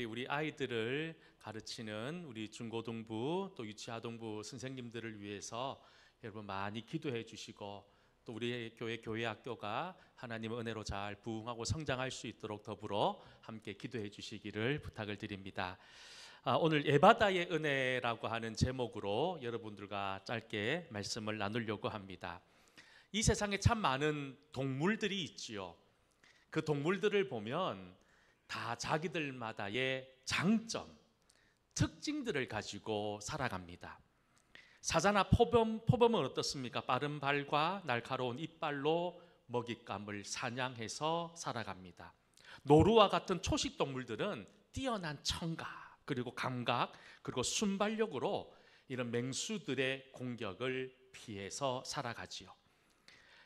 우리 아이들을 가르치는 우리 중고등부 또 유치아동부 선생님들을 위해서 여러분 많이 기도해 주시고, 또 우리 교회 학교가 하나님의 은혜로 잘 부흥하고 성장할 수 있도록 더불어 함께 기도해 주시기를 부탁을 드립니다. 오늘 예바다의 은혜라고 하는 제목으로 여러분들과 짧게 말씀을 나누려고 합니다. 이 세상에 참 많은 동물들이 있지요. 그 동물들을 보면 다 자기들마다의 장점, 특징들을 가지고 살아갑니다. 사자나 포범은 어떻습니까? 빠른 발과 날카로운 이빨로 먹잇감을 사냥해서 살아갑니다. 노루와 같은 초식 동물들은 뛰어난 청각, 그리고 감각, 그리고 순발력으로 이런 맹수들의 공격을 피해서 살아가지요.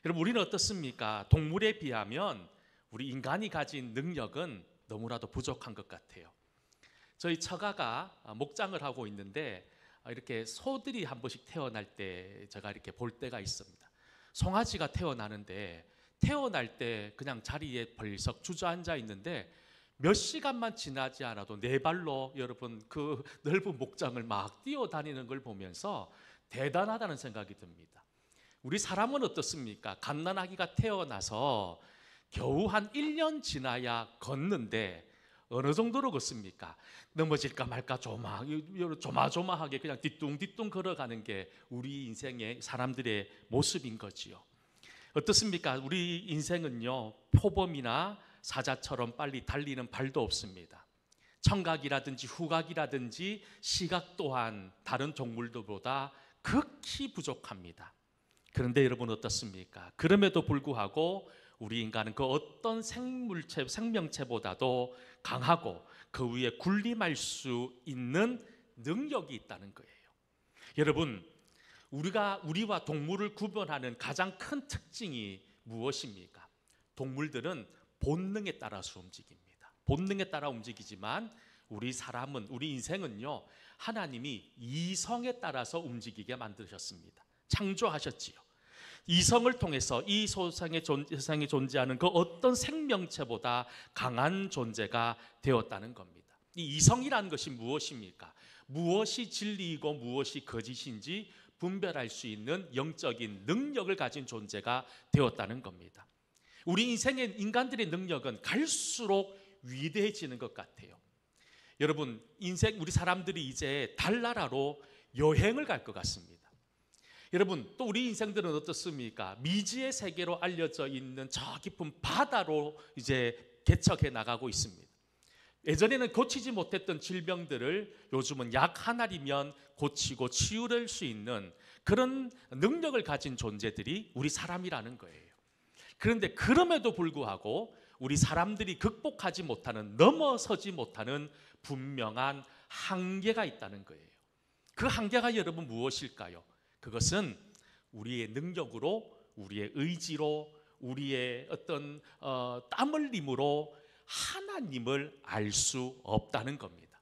여러분, 우리는 어떻습니까? 동물에 비하면 우리 인간이 가진 능력은 너무나도 부족한 것 같아요. 저희 처가가 목장을 하고 있는데 이렇게 소들이 한 번씩 태어날 때 제가 이렇게 볼 때가 있습니다. 송아지가 태어나는데 태어날 때 그냥 자리에 벌썩 주저앉아 있는데 몇 시간만 지나지 않아도 네 발로 여러분 그 넓은 목장을 막 뛰어다니는 걸 보면서 대단하다는 생각이 듭니다. 우리 사람은 어떻습니까? 갓난아기가 태어나서 겨우 한 1년 지나야 걷는데 어느 정도로 걷습니까? 넘어질까 말까 조마조마하게 그냥 뒤뚱뒤뚱 걸어가는 게 우리 인생의 사람들의 모습인 거지요. 어떻습니까? 우리 인생은요, 표범이나 사자처럼 빨리 달리는 발도 없습니다. 청각이라든지 후각이라든지 시각 또한 다른 동물들보다 극히 부족합니다. 그런데 여러분 어떻습니까? 그럼에도 불구하고 우리 인간은 그 어떤 생명체보다도 강하고 그 위에 군림할 수 있는 능력이 있다는 거예요. 여러분, 우리와 동물을 구분하는 가장 큰 특징이 무엇입니까? 동물들은 본능에 따라서 움직입니다. 본능에 따라 움직이지만 우리 인생은요, 하나님이 이성에 따라서 움직이게 만드셨습니다. 창조하셨지요. 이성을 통해서 이 세상에 존재하는 그 어떤 생명체보다 강한 존재가 되었다는 겁니다. 이 이성이라는 것이 무엇입니까? 무엇이 진리이고 무엇이 거짓인지 분별할 수 있는 영적인 능력을 가진 존재가 되었다는 겁니다. 우리 인간들의 능력은 갈수록 위대해지는 것 같아요. 여러분, 우리 사람들이 이제 달나라로 여행을 갈 것 같습니다. 여러분, 또 우리 인생들은 어떻습니까? 미지의 세계로 알려져 있는 저 깊은 바다로 이제 개척해 나가고 있습니다. 예전에는 고치지 못했던 질병들을 요즘은 약 한 알이면 고치고 치유할 수 있는 그런 능력을 가진 존재들이 우리 사람이라는 거예요. 그런데 그럼에도 불구하고 우리 사람들이 극복하지 못하는, 넘어서지 못하는 분명한 한계가 있다는 거예요. 그 한계가 여러분 무엇일까요? 그것은 우리의 능력으로, 우리의 의지로, 우리의 어떤 땀 흘림으로 하나님을 알 수 없다는 겁니다.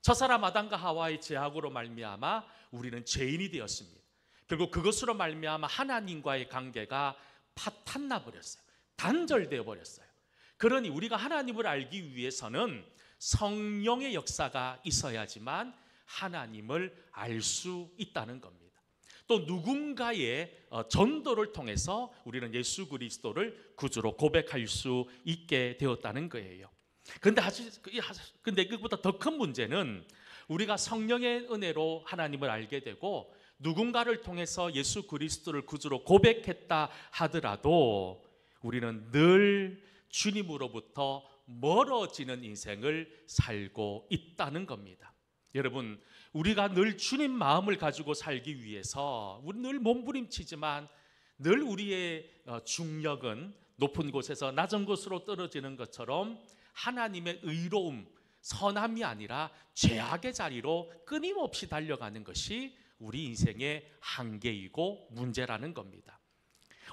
첫사람 아담과 하와의 죄악으로 말미암아 우리는 죄인이 되었습니다. 결국 그것으로 말미암아 하나님과의 관계가 파탄나 버렸어요. 단절되어 버렸어요. 그러니 우리가 하나님을 알기 위해서는 성령의 역사가 있어야지만 하나님을 알 수 있다는 겁니다. 또 누군가의 전도를 통해서 우리는 예수 그리스도를 구주로 고백할 수 있게 되었다는 거예요. 근데 그보다 더 큰 문제는 우리가 성령의 은혜로 하나님을 알게 되고 누군가를 통해서 예수 그리스도를 구주로 고백했다 하더라도 우리는 늘 주님으로부터 멀어지는 인생을 살고 있다는 겁니다. 여러분, 우리가 늘 주님 마음을 가지고 살기 위해서 우리 늘 몸부림치지만 늘 우리의 중력은 높은 곳에서 낮은 곳으로 떨어지는 것처럼 하나님의 의로움, 선함이 아니라 죄악의 자리로 끊임없이 달려가는 것이 우리 인생의 한계이고 문제라는 겁니다.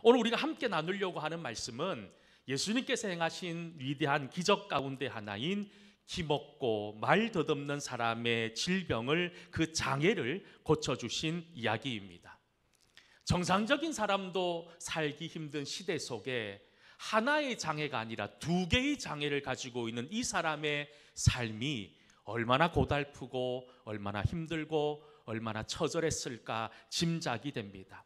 오늘 우리가 함께 나누려고 하는 말씀은 예수님께서 행하신 위대한 기적 가운데 하나인 기먹고 말 더듬는 사람의 질병을, 그 장애를 고쳐주신 이야기입니다. 정상적인 사람도 살기 힘든 시대 속에 하나의 장애가 아니라 두 개의 장애를 가지고 있는 이 사람의 삶이 얼마나 고달프고 얼마나 힘들고 얼마나 처절했을까 짐작이 됩니다.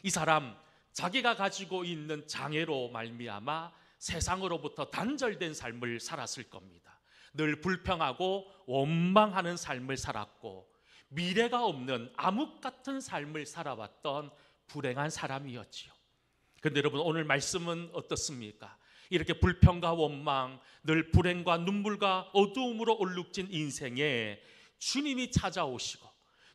이 사람 자기가 가지고 있는 장애로 말미암아 세상으로부터 단절된 삶을 살았을 겁니다. 늘 불평하고 원망하는 삶을 살았고 미래가 없는 암흑 같은 삶을 살아왔던 불행한 사람이었지요. 그런데 여러분, 오늘 말씀은 어떻습니까? 이렇게 불평과 원망, 늘 불행과 눈물과 어두움으로 얼룩진 인생에 주님이 찾아오시고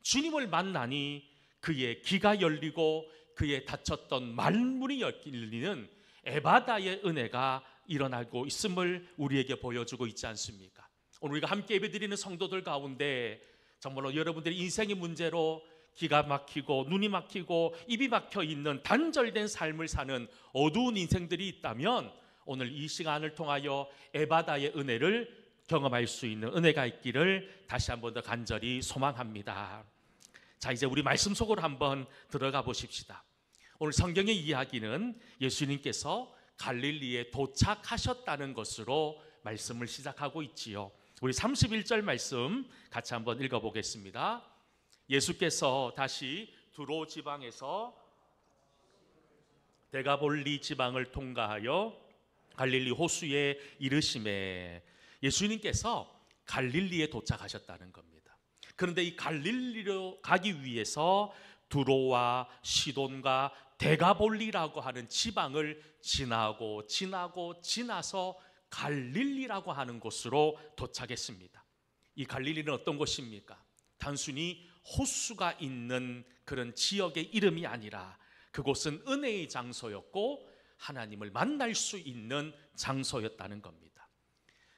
주님을 만나니 그의 귀가 열리고 그의 닫혔던 말문이 열리는 에바다의 은혜가 일어나고 있음을 우리에게 보여주고 있지 않습니까? 오늘 우리가 함께 예배드리는 성도들 가운데 정말로 여러분들의 인생의 문제로 기가 막히고 눈이 막히고 입이 막혀 있는 단절된 삶을 사는 어두운 인생들이 있다면 오늘 이 시간을 통하여 에바다의 은혜를 경험할 수 있는 은혜가 있기를 다시 한 번 더 간절히 소망합니다. 자, 이제 우리 말씀 속으로 한번 들어가 보십시다. 오늘 성경의 이야기는 예수님께서 갈릴리에 도착하셨다는 것으로 말씀을 시작하고 있지요. 우리 31절 말씀 같이 한번 읽어보겠습니다. 예수께서 다시 두로 지방에서 데가볼리 지방을 통과하여 갈릴리 호수에 이르심에, 예수님께서 갈릴리에 도착하셨다는 겁니다. 그런데 이 갈릴리로 가기 위해서 두로와 시돈과 데가볼리라고 하는 지방을 지나서 갈릴리라고 하는 곳으로 도착했습니다. 이 갈릴리는 어떤 곳입니까? 단순히 호수가 있는 그런 지역의 이름이 아니라 그곳은 은혜의 장소였고 하나님을 만날 수 있는 장소였다는 겁니다.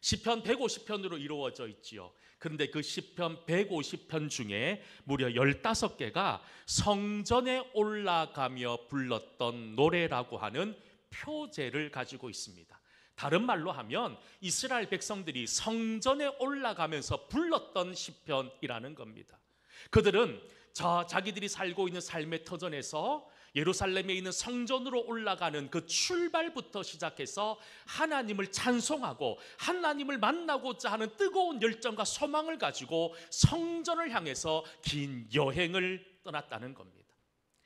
시편 150편으로 이루어져 있지요. 그런데 그 시편 150편 중에 무려 15개가 성전에 올라가며 불렀던 노래라고 하는 표제를 가지고 있습니다. 다른 말로 하면 이스라엘 백성들이 성전에 올라가면서 불렀던 시편이라는 겁니다. 그들은 자기들이 살고 있는 삶의 터전에서 예루살렘에 있는 성전으로 올라가는 그 출발부터 시작해서 하나님을 찬송하고 하나님을 만나고자 하는 뜨거운 열정과 소망을 가지고 성전을 향해서 긴 여행을 떠났다는 겁니다.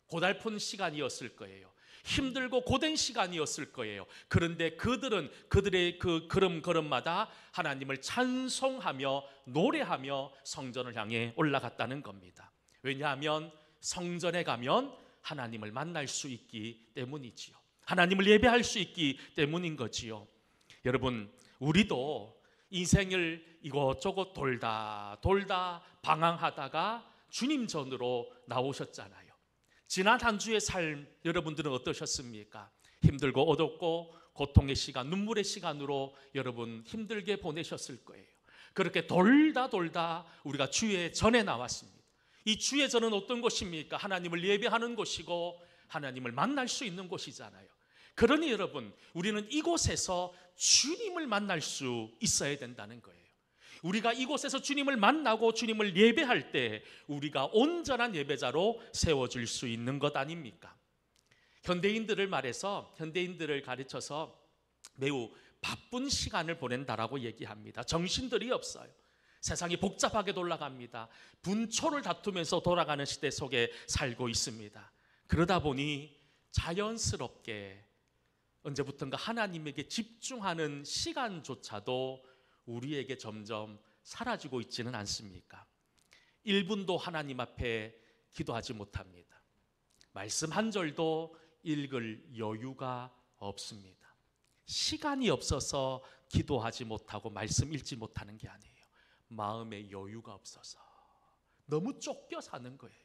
고달픈 시간이었을 거예요. 힘들고 고된 시간이었을 거예요. 그런데 그들은 그들의 그 걸음걸음마다 하나님을 찬송하며 노래하며 성전을 향해 올라갔다는 겁니다. 왜냐하면 성전에 가면 하나님을 만날 수 있기 때문이지요. 하나님을 예배할 수 있기 때문인 거지요. 여러분, 우리도 인생을 이곳저곳 돌다 방황하다가 주님 전으로 나오셨잖아요. 지난 한 주의 삶 여러분들은 어떠셨습니까? 힘들고 어둡고 고통의 시간, 눈물의 시간으로 여러분 힘들게 보내셨을 거예요. 그렇게 돌다 우리가 주의 전에 나왔습니다. 이 주의 전은 어떤 곳입니까? 하나님을 예배하는 곳이고 하나님을 만날 수 있는 곳이잖아요. 그러니 여러분, 우리는 이곳에서 주님을 만날 수 있어야 된다는 거예요. 우리가 이곳에서 주님을 만나고 주님을 예배할 때 우리가 온전한 예배자로 세워질 수 있는 것 아닙니까? 현대인들을 가르쳐서 매우 바쁜 시간을 보낸다라고 얘기합니다. 정신들이 없어요. 세상이 복잡하게 돌아갑니다. 분초를 다투면서 돌아가는 시대 속에 살고 있습니다. 그러다 보니 자연스럽게 언제부턴가 하나님에게 집중하는 시간조차도 우리에게 점점 사라지고 있지는 않습니까? 1분도 하나님 앞에 기도하지 못합니다. 말씀 한 절도 읽을 여유가 없습니다. 시간이 없어서 기도하지 못하고 말씀 읽지 못하는 게 아니에요. 마음의 여유가 없어서 너무 쫓겨 사는 거예요.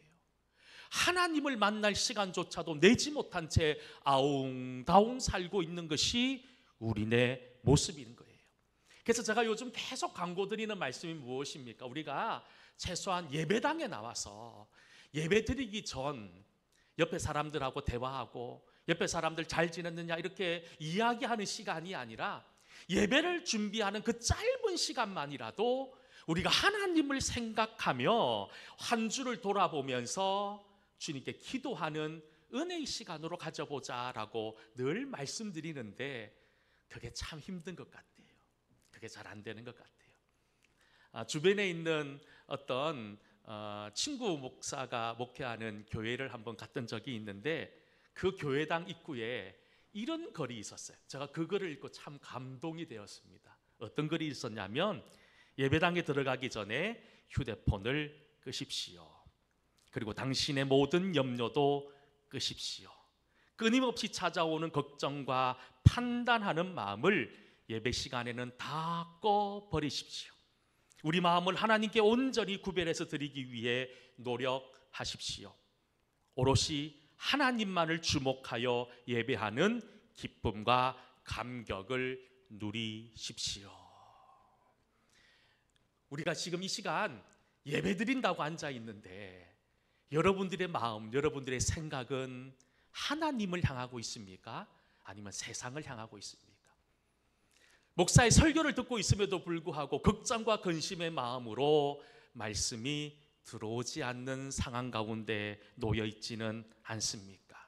하나님을 만날 시간조차도 내지 못한 채 아웅다웅 살고 있는 것이 우리네 모습인 거예요. 그래서 제가 요즘 계속 강조드리는 말씀이 무엇입니까? 우리가 최소한 예배당에 나와서 예배 드리기 전 옆에 사람들하고 대화하고 옆에 사람들 잘 지냈느냐 이렇게 이야기하는 시간이 아니라 예배를 준비하는 그 짧은 시간만이라도 우리가 하나님을 생각하며 한 주를 돌아보면서 주님께 기도하는 은혜의 시간으로 가져보자라고 늘 말씀드리는데 그게 참 힘든 것 같아요. 그게 잘 안 되는 것 같아요. 주변에 있는 어떤 친구 목사가 목회하는 교회를 한번 갔던 적이 있는데 그 교회당 입구에 이런 글이 있었어요. 제가 그 글을 읽고 참 감동이 되었습니다. 어떤 글이 있었냐면 예배당에 들어가기 전에 휴대폰을 끄십시오. 그리고 당신의 모든 염려도 끄십시오. 끊임없이 찾아오는 걱정과 판단하는 마음을 예배 시간에는 다 꺼버리십시오. 우리 마음을 하나님께 온전히 구별해서 드리기 위해 노력하십시오. 오롯이 하나님만을 주목하여 예배하는 기쁨과 감격을 누리십시오. 우리가 지금 이 시간 예배드린다고 앉아 있는데 여러분들의 마음, 여러분들의 생각은 하나님을 향하고 있습니까? 아니면 세상을 향하고 있습니까? 목사의 설교를 듣고 있음에도 불구하고 걱정과 근심의 마음으로 말씀이 들어오지 않는 상황 가운데 놓여 있지는 않습니까?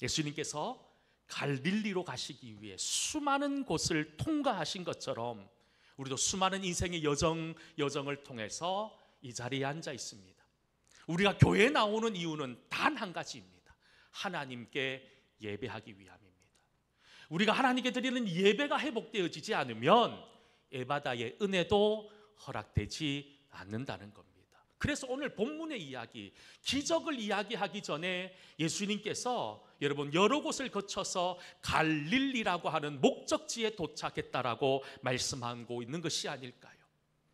예수님께서 갈릴리로 가시기 위해 수많은 곳을 통과하신 것처럼 우리도 수많은 인생의 여정을 통해서 이 자리에 앉아 있습니다. 우리가 교회에 나오는 이유는 단 한 가지입니다. 하나님께 예배하기 위함입니다. 우리가 하나님께 드리는 예배가 회복되어지지 않으면 예바다의 은혜도 허락되지 않는다는 겁니다. 그래서 오늘 본문의 이야기, 기적을 이야기하기 전에 예수님께서 여러분 여러 곳을 거쳐서 갈릴리라고 하는 목적지에 도착했다라고 말씀하고 있는 것이 아닐까요?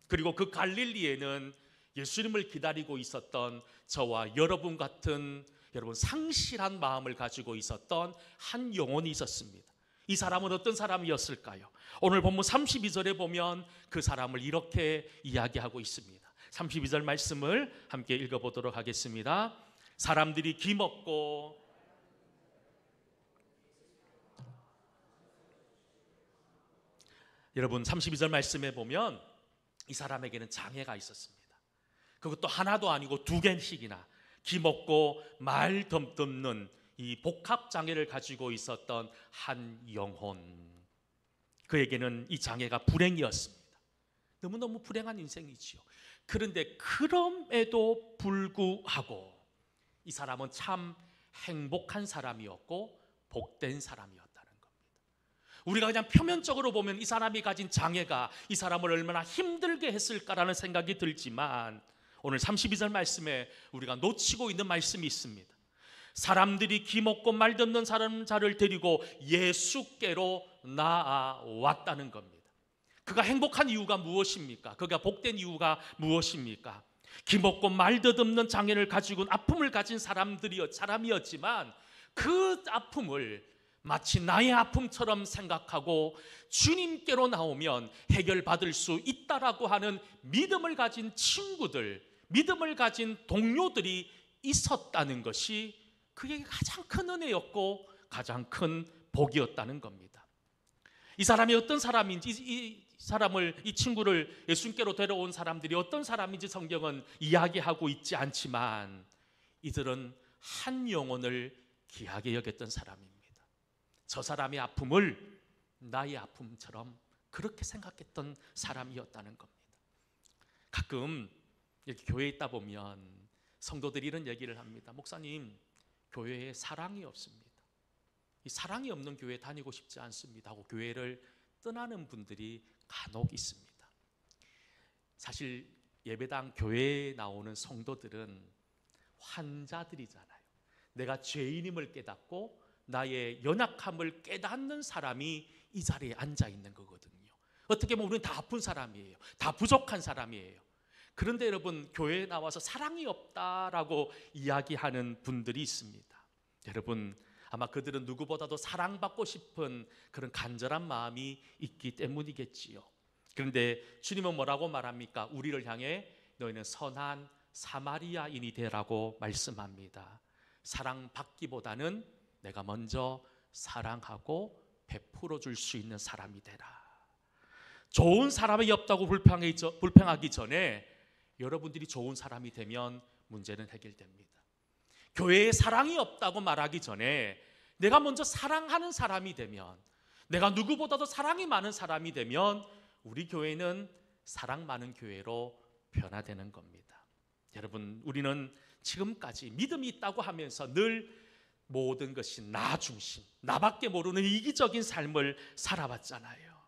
그리고 그 갈릴리에는 예수님을 기다리고 있었던 저와 여러분 같은 여러분 상실한 마음을 가지고 있었던 한 영혼이 있었습니다. 이 사람은 어떤 사람이었을까요? 오늘 본문 32절에 보면 그 사람을 이렇게 이야기하고 있습니다. 32절 말씀을 함께 읽어보도록 하겠습니다. 사람들이 기먹고 여러분 32절 말씀에 보면 이 사람에게는 장애가 있었습니다. 그것도 하나도 아니고 두 개씩이나 기먹고 말 덤듬는 이 복합 장애를 가지고 있었던 한 영혼, 그에게는 이 장애가 불행이었습니다. 너무너무 불행한 인생이지요. 그런데 그럼에도 불구하고 이 사람은 참 행복한 사람이었고 복된 사람이었다는 겁니다. 우리가 그냥 표면적으로 보면 이 사람이 가진 장애가 이 사람을 얼마나 힘들게 했을까라는 생각이 들지만 오늘 32절 말씀에 우리가 놓치고 있는 말씀이 있습니다. 사람들이 기먹고 말 듣는 사람자를 데리고 예수께로 나아왔다는 겁니다. 그가 행복한 이유가 무엇입니까? 그가 복된 이유가 무엇입니까? 기먹고 말 듣는 장애를 가지고 아픔을 가진 사람이었지만 그 아픔을 마치 나의 아픔처럼 생각하고 주님께로 나오면 해결받을 수 있다라고 하는 믿음을 가진 친구들, 믿음을 가진 동료들이 있었다는 것이 그에게 가장 큰 은혜였고 가장 큰 복이었다는 겁니다. 이 사람이 어떤 사람인지, 이 친구를 예수님께로 데려온 사람들이 어떤 사람인지 성경은 이야기하고 있지 않지만 이들은 한 영혼을 귀하게 여겼던 사람입니다. 저 사람의 아픔을 나의 아픔처럼 그렇게 생각했던 사람이었다는 겁니다. 가끔 이렇게 교회에 있다 보면 성도들이 이런 얘기를 합니다. 목사님, 교회에 사랑이 없습니다. 이 사랑이 없는 교회 다니고 싶지 않습니다 하고 교회를 떠나는 분들이 간혹 있습니다. 사실 예배당 교회에 나오는 성도들은 환자들이잖아요. 내가 죄인임을 깨닫고 나의 연약함을 깨닫는 사람이 이 자리에 앉아 있는 거거든요. 어떻게 보면 우리는 다 아픈 사람이에요. 다 부족한 사람이에요. 그런데 여러분, 교회에 나와서 사랑이 없다라고 이야기하는 분들이 있습니다. 여러분, 아마 그들은 누구보다도 사랑받고 싶은 그런 간절한 마음이 있기 때문이겠지요. 그런데 주님은 뭐라고 말합니까? 우리를 향해 너희는 선한 사마리아인이 되라고 말씀합니다. 사랑받기보다는 내가 먼저 사랑하고 베풀어 줄 수 있는 사람이 되라. 좋은 사람이 없다고 불평하기 전에 여러분들이 좋은 사람이 되면 문제는 해결됩니다. 교회에 사랑이 없다고 말하기 전에 내가 먼저 사랑하는 사람이 되면, 내가 누구보다도 사랑이 많은 사람이 되면 우리 교회는 사랑 많은 교회로 변화되는 겁니다. 여러분, 우리는 지금까지 믿음이 있다고 하면서 늘 모든 것이 나 중심, 나밖에 모르는 이기적인 삶을 살아왔잖아요.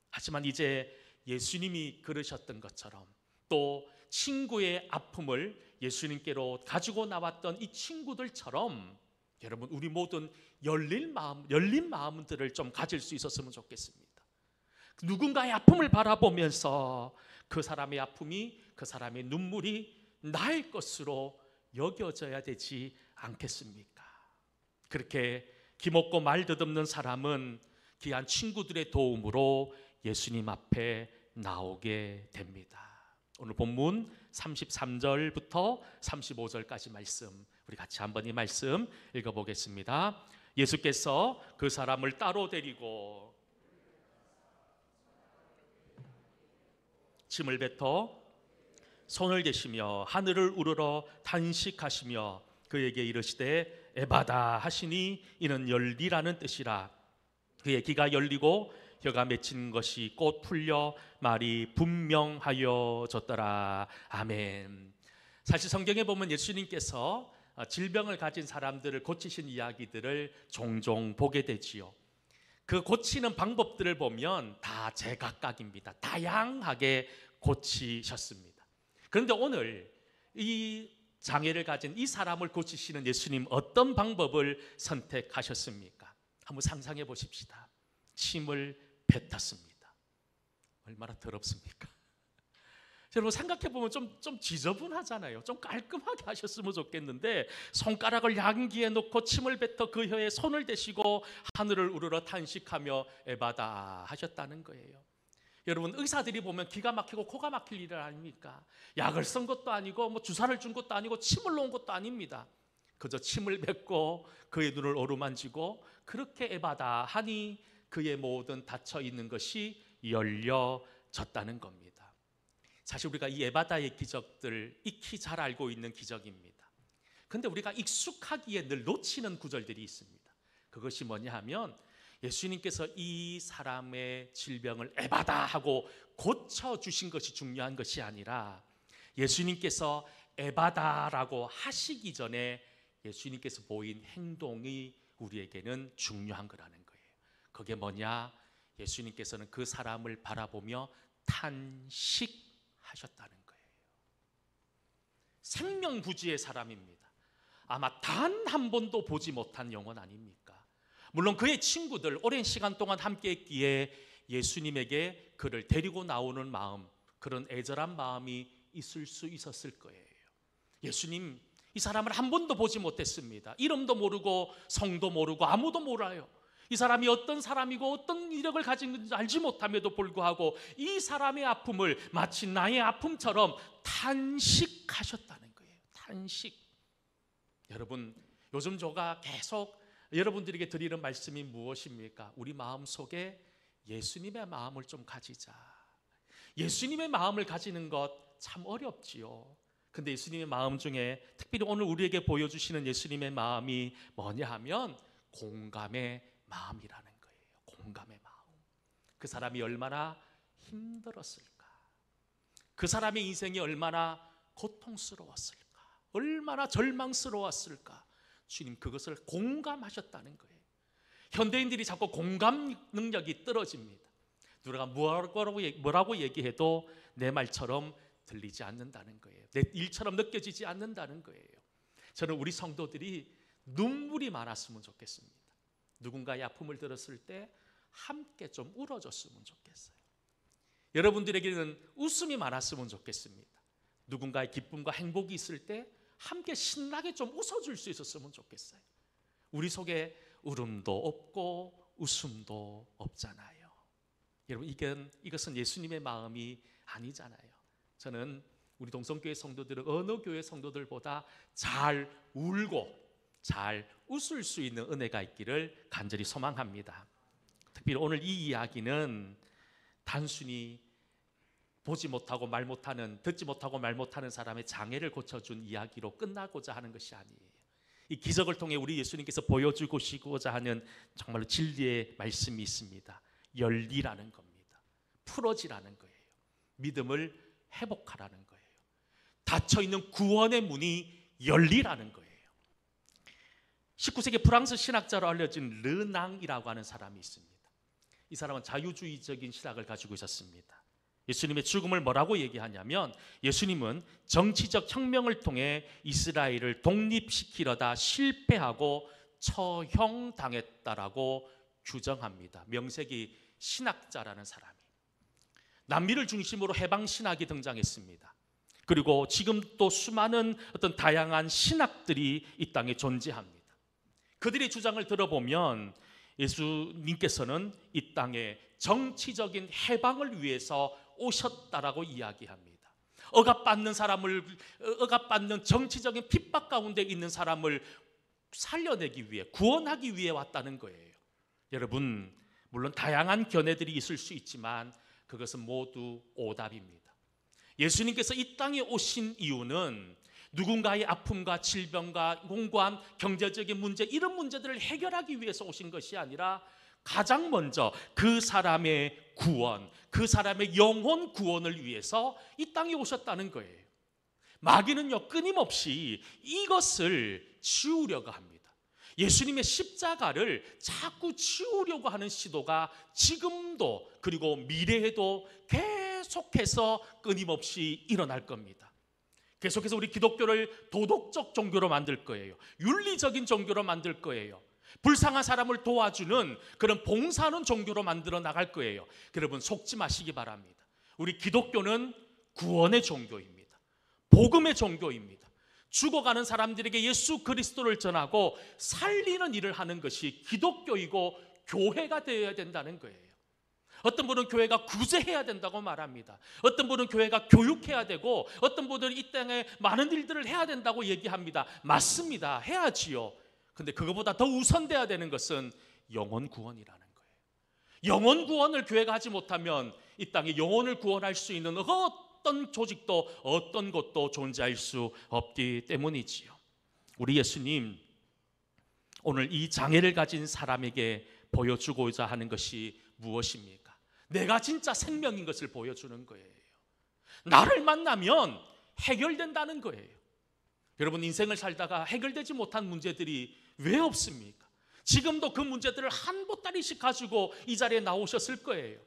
하지만 이제 예수님이 그러셨던 것처럼 또 친구의 아픔을 예수님께로 가지고 나왔던 이 친구들처럼 여러분, 우리 모든 열린 마음들을 좀 가질 수 있었으면 좋겠습니다. 누군가의 아픔을 바라보면서 그 사람의 아픔이, 그 사람의 눈물이 나의 것으로 여겨져야 되지 않겠습니까? 그렇게 기먹고 말 더듬는 사람은 귀한 친구들의 도움으로 예수님 앞에 나오게 됩니다. 오늘 본문 33절부터 35절까지 말씀, 우리 같이 한번 이 말씀 읽어보겠습니다. 예수께서 그 사람을 따로 데리고 침을 뱉어 손을 대시며 하늘을 우러러 탄식하시며 그에게 이르시되 에바다 하시니 이는 열리라는 뜻이라. 그의 귀가 열리고 혀가 맺힌 것이 곧 풀려 말이 분명하여졌더라. 아멘. 사실 성경에 보면 예수님께서 질병을 가진 사람들을 고치신 이야기들을 종종 보게 되지요. 그 고치는 방법들을 보면 다 제각각입니다. 다양하게 고치셨습니다. 그런데 오늘 이 장애를 가진 이 사람을 고치시는 예수님, 어떤 방법을 선택하셨습니까? 한번 상상해 보십시다. 침을 뱉었습니다. 얼마나 더럽습니까? 여러분, 생각해 보면 좀 지저분하잖아요. 좀 깔끔하게 하셨으면 좋겠는데 손가락을 양귀에 놓고 침을 뱉어 그 혀에 손을 대시고 하늘을 우러러 탄식하며 에바다 하셨다는 거예요. 여러분, 의사들이 보면 기가 막히고 코가 막힐 일은 아닙니까? 약을 쓴 것도 아니고 뭐 주사를 준 것도 아니고 침을 놓은 것도 아닙니다. 그저 침을 뱉고 그의 눈을 어루만지고 그렇게 에바다 하니 그의 모든 닫혀 있는 것이 열려졌다는 겁니다. 사실 우리가 이 에바다의 기적들 익히 잘 알고 있는 기적입니다. 그런데 우리가 익숙하기에 늘 놓치는 구절들이 있습니다. 그것이 뭐냐 하면 예수님께서 이 사람의 질병을 에바다 하고 고쳐주신 것이 중요한 것이 아니라 예수님께서 에바다라고 하시기 전에 예수님께서 보인 행동이 우리에게는 중요한 거라는 거예요. 그게 뭐냐? 예수님께서는 그 사람을 바라보며 탄식하셨다는 거예요. 생명부지의 사람입니다. 아마 단 한 번도 보지 못한 영혼 아닙니까? 물론 그의 친구들 오랜 시간 동안 함께 했기에 예수님에게 그를 데리고 나오는 마음, 그런 애절한 마음이 있을 수 있었을 거예요. 예수님, 이 사람을 한 번도 보지 못했습니다. 이름도 모르고 성도 모르고 아무도 몰라요. 이 사람이 어떤 사람이고 어떤 이력을 가진 건지 알지 못함에도 불구하고 이 사람의 아픔을 마치 나의 아픔처럼 탄식하셨다는 거예요. 탄식. 여러분, 요즘 제가 계속 여러분들에게 드리는 말씀이 무엇입니까? 우리 마음속에 예수님의 마음을 좀 가지자. 예수님의 마음을 가지는 것 참 어렵지요. 근데 예수님의 마음 중에 특별히 오늘 우리에게 보여주시는 예수님의 마음이 뭐냐 하면 공감의 마음이라는 거예요. 공감의 마음. 그 사람이 얼마나 힘들었을까? 그 사람의 인생이 얼마나 고통스러웠을까? 얼마나 절망스러웠을까? 주님 그것을 공감하셨다는 거예요. 현대인들이 자꾸 공감 능력이 떨어집니다. 누가 뭐라고 얘기해도 내 말처럼 들리지 않는다는 거예요. 내 일처럼 느껴지지 않는다는 거예요. 저는 우리 성도들이 눈물이 많았으면 좋겠습니다. 누군가의 아픔을 들었을 때 함께 좀 울어줬으면 좋겠어요. 여러분들에게는 웃음이 많았으면 좋겠습니다. 누군가의 기쁨과 행복이 있을 때 함께 신나게 좀 웃어줄 수 있었으면 좋겠어요. 우리 속에 울음도 없고 웃음도 없잖아요. 여러분, 이것은 예수님의 마음이 아니잖아요. 저는 우리 동성교회 성도들은 어느 교회 성도들보다 잘 울고 잘 웃을 수 있는 은혜가 있기를 간절히 소망합니다. 특별히 오늘 이 이야기는 단순히 보지 못하고 말 못하는, 듣지 못하고 말 못하는 사람의 장애를 고쳐준 이야기로 끝나고자 하는 것이 아니에요. 이 기적을 통해 우리 예수님께서 보여주고자 하는 정말로 진리의 말씀이 있습니다. 열리라는 겁니다. 풀어지라는 거예요. 믿음을 회복하라는 거예요. 닫혀있는 구원의 문이 열리라는 거예요. 19세기 프랑스 신학자로 알려진 르낭이라고 하는 사람이 있습니다. 이 사람은 자유주의적인 신학을 가지고 있었습니다. 예수님의 죽음을 뭐라고 얘기하냐면, 예수님은 정치적 혁명을 통해 이스라엘을 독립시키려다 실패하고 처형당했다라고 규정합니다. 명색이 신학자라는 사람이. 남미를 중심으로 해방신학이 등장했습니다. 그리고 지금 또 수많은 어떤 다양한 신학들이 이 땅에 존재합니다. 그들의 주장을 들어보면 예수님께서는 이 땅에 정치적인 해방을 위해서 오셨다라고 이야기합니다. 억압받는 정치적인 핍박 가운데 있는 사람을 살려내기 위해, 구원하기 위해 왔다는 거예요. 여러분, 물론 다양한 견해들이 있을 수 있지만 그것은 모두 오답입니다. 예수님께서 이 땅에 오신 이유는 누군가의 아픔과 질병과 공고한 경제적인 문제, 이런 문제들을 해결하기 위해서 오신 것이 아니라 가장 먼저 그 사람의 구원, 그 사람의 영혼 구원을 위해서 이 땅에 오셨다는 거예요. 마귀는요, 끊임없이 이것을 지우려고 합니다. 예수님의 십자가를 자꾸 지우려고 하는 시도가 지금도, 그리고 미래에도 계속해서 끊임없이 일어날 겁니다. 계속해서 우리 기독교를 도덕적 종교로 만들 거예요. 윤리적인 종교로 만들 거예요. 불쌍한 사람을 도와주는 그런 봉사하는 종교로 만들어 나갈 거예요. 여러분, 속지 마시기 바랍니다. 우리 기독교는 구원의 종교입니다. 복음의 종교입니다. 죽어가는 사람들에게 예수 그리스도를 전하고 살리는 일을 하는 것이 기독교이고 교회가 되어야 된다는 거예요. 어떤 분은 교회가 구제해야 된다고 말합니다. 어떤 분은 교회가 교육해야 되고, 어떤 분들은 이 땅에 많은 일들을 해야 된다고 얘기합니다. 맞습니다. 해야지요. 근데 그거보다 더 우선돼야 되는 것은 영혼 구원이라는 거예요. 영혼 구원을 교회가 하지 못하면 이 땅에 영혼을 구원할 수 있는 어떤 조직도, 어떤 것도 존재할 수 없기 때문이지요. 우리 예수님, 오늘 이 장애를 가진 사람에게 보여주고자 하는 것이 무엇입니까? 내가 진짜 생명인 것을 보여주는 거예요. 나를 만나면 해결된다는 거예요. 여러분, 인생을 살다가 해결되지 못한 문제들이 왜 없습니까? 지금도 그 문제들을 한 보따리씩 가지고 이 자리에 나오셨을 거예요.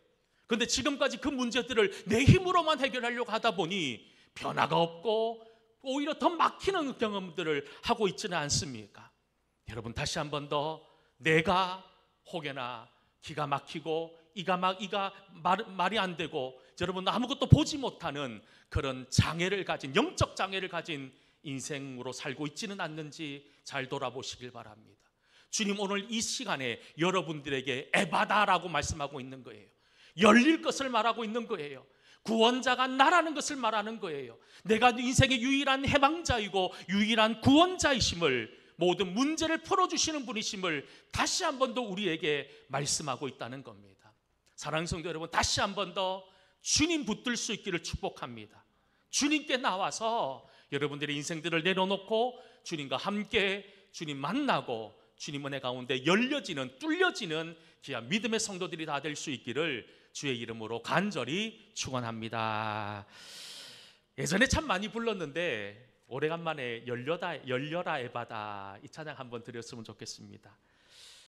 그런데 지금까지 그 문제들을 내 힘으로만 해결하려고 하다 보니 변화가 없고 오히려 더 막히는 경험들을 하고 있지는 않습니까? 여러분, 다시 한 번 더, 내가 혹여나 기가 막히고 이가 말이 안 되고 여러분 아무것도 보지 못하는 그런 장애를 가진, 영적 장애를 가진 인생으로 살고 있지는 않는지 잘 돌아보시길 바랍니다. 주님, 오늘 이 시간에 여러분들에게 에바다라고 말씀하고 있는 거예요. 열릴 것을 말하고 있는 거예요. 구원자가 나라는 것을 말하는 거예요. 내가 인생의 유일한 해방자이고 유일한 구원자이심을, 모든 문제를 풀어주시는 분이심을 다시 한 번 더 우리에게 말씀하고 있다는 겁니다. 사랑하는 성도 여러분, 다시 한 번 더 주님 붙들 수 있기를 축복합니다. 주님께 나와서 여러분들의 인생들을 내려놓고 주님과 함께 주님 만나고 주님 은혜 가운데 열려지는, 뚫려지는 귀한 믿음의 성도들이 다 될 수 있기를 주의 이름으로 간절히 축원합니다. 예전에 참 많이 불렀는데 오래간만에 열려라 에바다 이 찬양 한번 드렸으면 좋겠습니다.